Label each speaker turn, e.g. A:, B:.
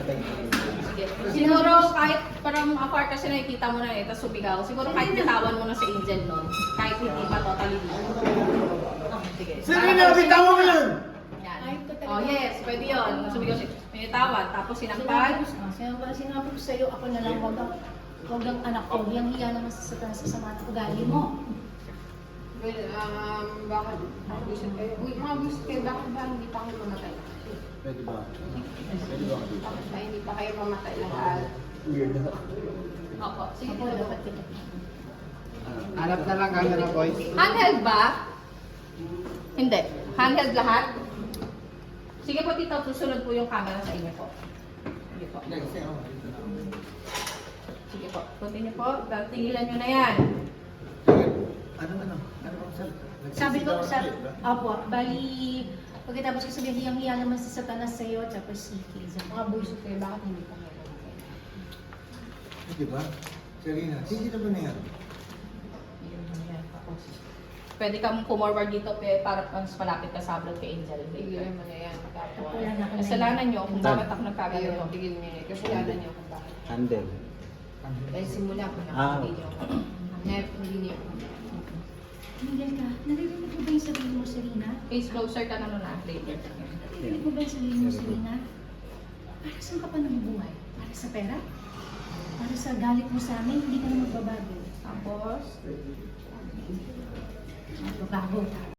A: Sige. Siguro kahit parang apart kasi nakikita mo na eh, tapos sumigaw. Siguro kahit bitawan mo na si Angel nun, kahit hindi pa totally dito. Sige.
B: Serena, bitawan mo yan!
A: Yan. Oh yes, pwede yun. Sumigaw siya. Pinitawan, tapos sinampal.
C: Sinabi ko sa'yo, ako na lang, wag ang anak ko. Yang hiya naman sa sama ng ugali mo.
D: Well, bakit? Abused kayo. Uy, mga abused kayo, bakit ba hindi pa kayo mamatay?
B: Pwede ba? Pwede ba?
D: Bakit ba hindi pa kayo mamatay lahat?
B: Weird na.
A: Opo, sige.
C: Ako dapat kita.
E: Hanap na lang camera, boys.
A: Handheld ba? Hindi. Handheld lahat? Sige po, tito. Susunod po yung camera sa inyo po. Sige po. Sige po. Continue po. Tigilan nyo na yan.
B: Ano? Ano bang
C: Sabi ko, opo, bali, pagkatapos ko sabihin, hiyang-hiya naman si Satanas sa'yo, tapos si Kiza.
D: Mga abused kayo, bakit hindi pa kayo mamatay?
B: Di ba? Serena, hindi na ba na yan?
A: Pwede kang pumorward dito para mas malapit ka sa upload kay Angel.
D: Tigilan mo na yan.
C: Wala na ako na
A: Kasalanan nyo kung bakit ako nagkagano.
D: Ayun, tigil niyo yan. Kasalanan niyo kung bakit.
E: Handle.
D: Dahil simula po na
E: Ah.
D: hindi niyo. Hindi niyo.
C: Miguel ka, naririnig mo ba yung sarili mo, Serena?
A: Face closer ka na nun later.
C: Naririnig mo ba yung sarili mo, Serena? Para saan ka pa nabubuhay? Para sa pera? Para sa galit mo sa amin, hindi ka na magbabago.
A: Tapos,
C: Magbabago ka.